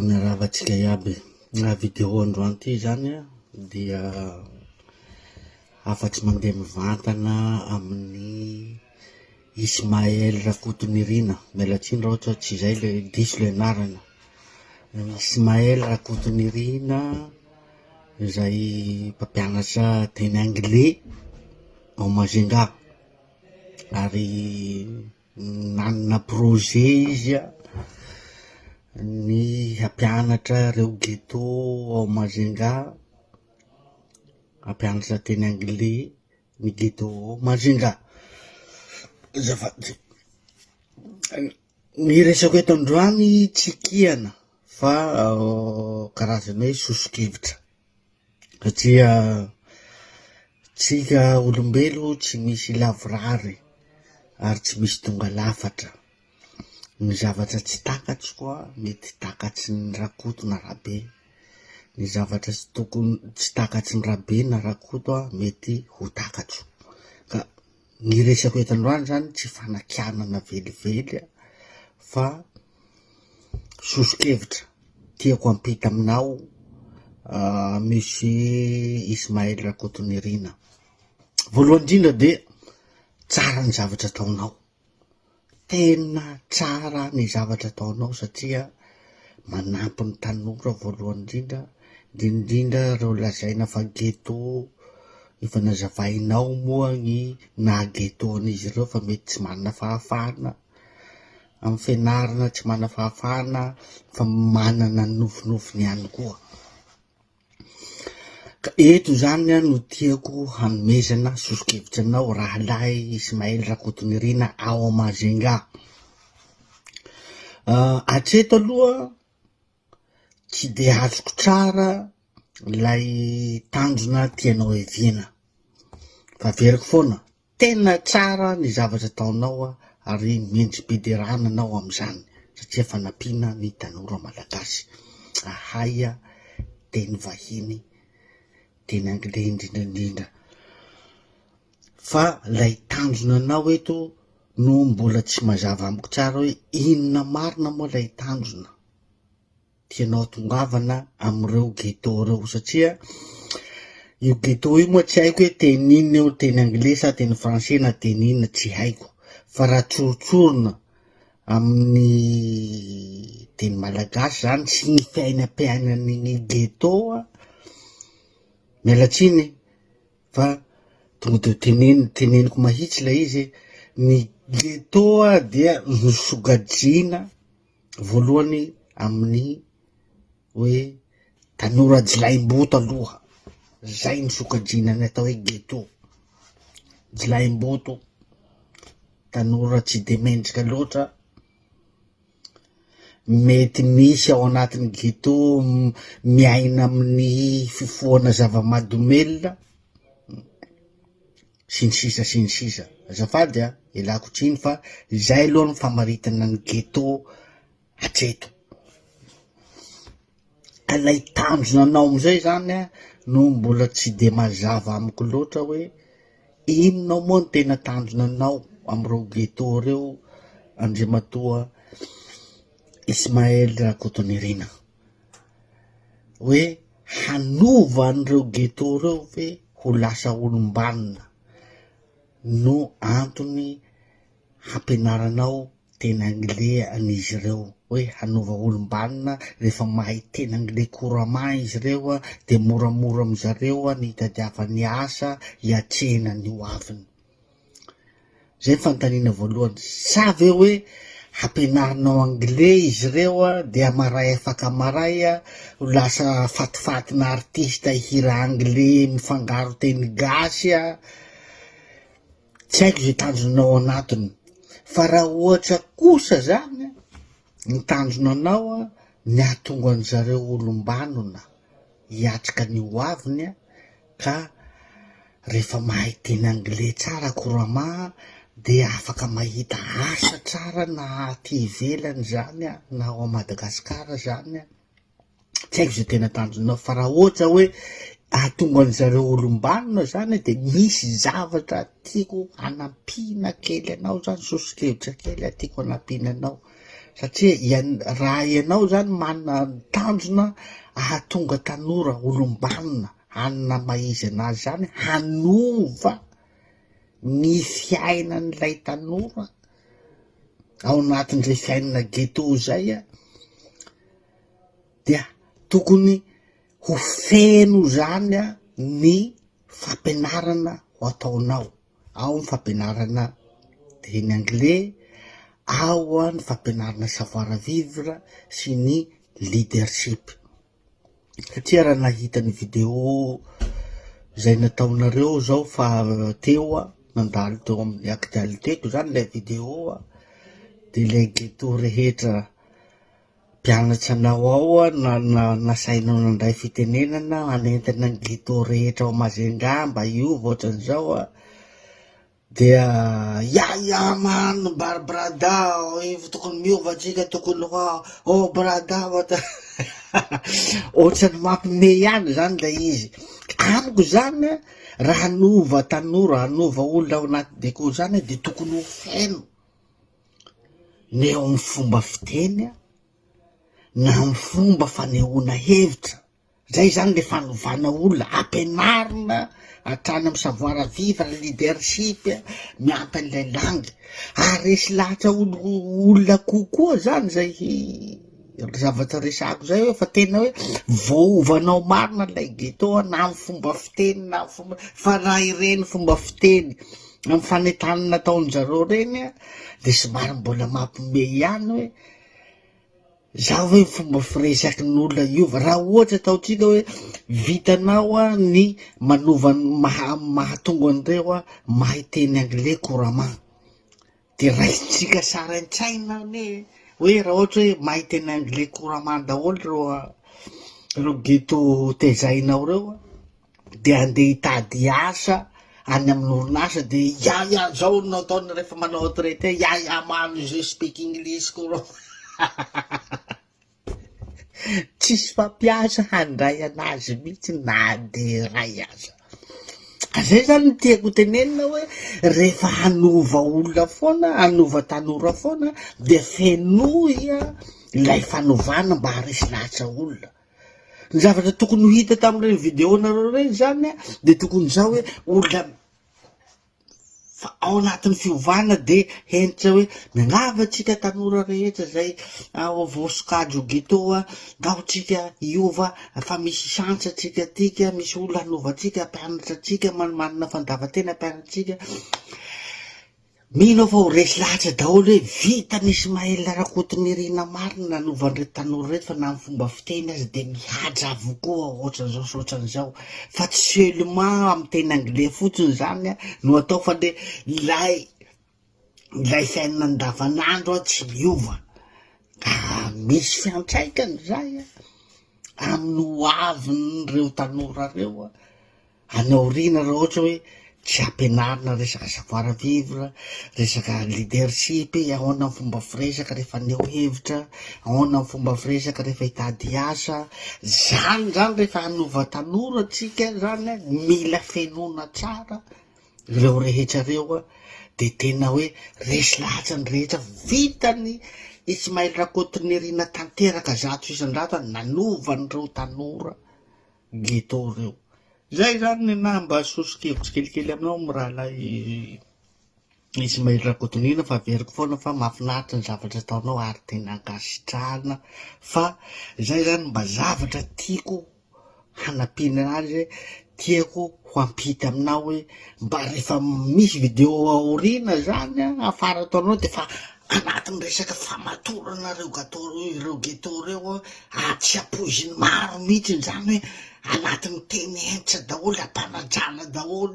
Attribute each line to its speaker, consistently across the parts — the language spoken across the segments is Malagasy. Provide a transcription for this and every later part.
Speaker 1: Miaravatsika iaby. Video androany ty zany a dia afatsy mandeha mivantana amin'ny Ismaël Rakotonirina. Mialatsiny raha ohatra tsy zay le diso le anarana. Ismaël Rakotonirina zay mpampianatra teny anglais ao Majunga, ary nanana projet izy ny hampianatra reo ghetto ao Majunga, hampianatra teny anglais ny ghetto ao Majunga. Zafady ny resako eto androany tsy kiana fa karazana hoe sosokevitra, satria tsika olombelo tsy misy lavorary ary tsy misy tonga lafatra. Ny zavatra tsy takatsy koa mety takatsy ny rakoto na rabe, ny zavatra tsy takatsy ny rabe na rakoto mety ho takatso. Ka ny resako eto androany zany tsy fanakianana velively fa sosokevitra tiako ampita aminao Monsieur Ismaël Rakotonirina. Voalohany indrindra de tsara ny zavatra ataonao, tena tsara ny zavatra ataonao satria manampy ny tanora voalohany indrindra reo lazaina fa ghetto. Efa nazavainao moa ny naha ghetto an'izy ireo fa mety tsy manana fahafahana amin'ny fianarana, tsy manana fahafahana fa manana nofinofiny ihany koa. Ka eto zany no tiako hanomezana sosokevitra anao rahalahy Ismaël Rakotonirina ao Majunga. Hatreto aloha tsy de azoko tsara lay tanjona tianao hiviana, fa veriko foana tena tsara ny zavatra ataonao ary miendrim-piderana anao am'izany satria fanampiana ny tanora malagasy ahaia teny vahiny, teny anglais indrindrandrindra. Fa lay tanjona anao eto no mbola tsy mazava amiko tsara hoe inona marina moa lay tanjona tianao tongavana am'ireo ghetto reo, satria io ghetto io moa tsy haiko hoe teny inona io, teny anglais sa teny français na teny inona tsy haiko, fa raha tsorotsorona amin'ny teny malagasy zany sy ny fiainam-piainan'ny ghetto mialatsiny fa tonga de teneniko mahitsy la izy. Ny ghetto dia nisogajina voalohany amin'ny hoe tanora jilaim-boto aloha, zay nisokajina ny atao hoe ghetto. Jilaim-boto, tanora tsy de mendrika loatra, mety misy ao anatin'ny ghetto miaina amin'ny fifohana zava-mahadomelina sy ny sisa. Azafady ialako tsiny fa zay aloha ny famaritana ny ghetto hatreto. Ka lay tanjona anao amizay zany no mbola tsy de mazava amiko loatra hoe inona moa ny tena tanjona anao am'ireo ghetto reo andriamatoa Ismaël Rakotonirina, hoe hanova an'ireo ghetto reo ve ho lasa olombanona no antony hampianaranao teny anglais an'izy ireo, hoe hanova olombanona rehefa mahay teny anglais couramment izy ireo de moramora amizareo ny hitadiavany asa hiatrena ny hoaviny. Zay fanontaniana voalohany. Sa ve hoe hampianaranao anglais izy ireo de amaray afaka amaray ho lasa fatifatina artista hira anglais mifangaro teny gasy tsy haiko zay tanjonao anatiny. Fa raha ohatra kosa zany ny tanjonanao ny ahatonga an'zareo olombanona hiatrika ny hoaviny ka rehefa mahay teny anglais tsara couramment de afaka mahita asa tsara na aty ivelany zany na ao Madagasikara zany. Tsy haiko zay tena tanjonao, fa raha ohatra hoe ahatonga an'zareo olombanona zany de misy zavatra tiako hanampiana kely anao zany, sosokevitra kely tiako hanampiana anao satria raha ianao zany manana tanjona ahatonga tanora olombanona hanina maizy anazy zany hanova ny fiainan'ilay tanora ao anatin'izay fiainana ghetto zay dia tokony ho feno zany ny fampianarana ho ataonao, ao ny fampianarana teny anglais, ao ny fampianarana savoir vivre sy ny leadership. Satria raha nahita ny video zay nataonareo zao fa teo nandalo teo amin'ny actualitéko zany le video de le ghetto rehetra mpianatra anao ao nasainao nandray fitenenana anentana ny ghetto rehetra ao Majunga mba hiova ohatran'izao dia mano brada tokony miova atsika tokony brada ohatrany mampime ihany zany la izy. Amiko zany raha hanova tanora hanova olona ao anaty ghetto zany de tokony ho feno ny eo amin'ny fomba fiteny na amin'ny fomba fanehoana hevitra. Zay zany le fanovana olona, ampianarina hatrany amin'ny savoir vivre, leadership miampy an'ilay langy. Ary resy lahatra olona kokoa zany zay zavatra resako zay hoe fa tena hoe voaovanao marina lay ghetto na amin'ny fomba fiteny na amin'ny fomba fa raha ireny fomba fiteny amin'ny fanentanana nataon'jareo reny de somary mbola mampime ihany hoe zaho hoe fomba firesaky ny olona iova. Raha ohatra ataotsika hoe vitanao ny manova mahatonga an'ireo mahay teny anglais couramment de raisitsika sara an-tsaina hoe raha ohatra hoe mahay teny anglais couramment daholo reo ghetto tezainao reo de andeha hitady asa any amin'ny orinasa de zao no ataony rehefa manao retraité man je speak English couramment tsisy fampiasa handray anazy mihitsy na de ray aza. Zay zany tiako tenenina hoe rehefa hanova olona foana, hanova tanora foana de fenoia ilay fanovana mba haresy lahatra olona. Ny zavatra tokony ho hita tamin'ireny video nareo reny zany de tokony zao hoe olona fa ao anatin'ny fiovana de henitra hoe miangava tsika tanora rehetra zay ao voasokajy ghetto ngao tsika hiova fa misy chance atsika tika, misy olona hanova atsika, mpianatra atsika, manana fandavan-tena mpianatsika. Mino fa ho resy lahatra daholo hoe vita ny Ismaël Rakotonirinina marina nanovan'ireto tanora reto fa na amin'ny fomba fiteny azy de mihaja avokoa ohatran'izao sy ohatran'izao fa tsy seulement amin'ny teny anglais fotsiny zany no atao fa le ilay fiainana andavanandro tsy miova ka misy fiantraikany zay amin'ny hoavin'ireo tanora reo any aoriana raha ohatra hoe tsy ampianarina resaka savoir vivre, resaka leadership, ahoana amin'ny fomba firesaka rehefa aneo hevitra, ahoana amin'ny fomba firesaka rehefa hitady asa. Zany rehefa hanova tanora tsika zany mila fenona tsara reo rehetra reo de tena hoe resy lahatra ny rehetra vitany Ismaël Rakotonirinina tanteraka zato isan-jato nanova an'ireo tanora ghetto reo. Zay zany na mba sosokevitsy kelikely aminao mirahalahy Ismaël Rakotonirinina fa veriko foana fa mahafinaritra ny zavatra ataonao ary tena ankasitrahana fa zay zany mba zavatra tiako hanapina azy, tiako ho ampita aminao hoe mba rehefa misy video aoriana zany afara ataonao de fa anatin'ny resaka famatorana ireo ghetto reo tsy apoiziny maro mihitsy zany hoe anatin'ny teny hentra daholo ampanajana daholo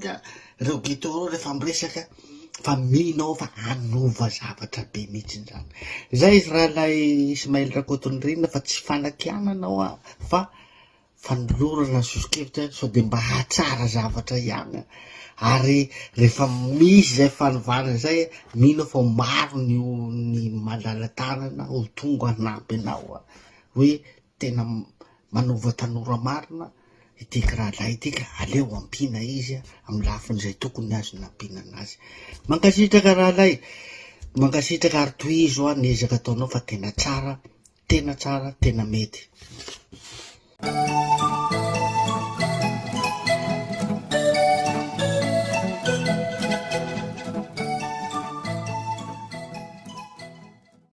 Speaker 1: reo ghetto reo rehefa miresaka fa minao fa hanova zavatra be mihitsy zany. Zay izy rahalay Ismaël Rakotonirinina fa tsy fanakiananao fa fanolorana sosokevitra so de mba hatsara zavatra ihany ary rehefa misy zay fanovana zay mino fa maro ny malala-tanana ho tonga hanampy anao hoe tena manova tanora marina itika rahalahy itika aleo ampina izy amin'ny lafiny zay tokony azo nampina anazy. Mankasitraka rahalahy mankasitraka ary tohizo a ny ezaka ataonao fa tena tsara, tena mety.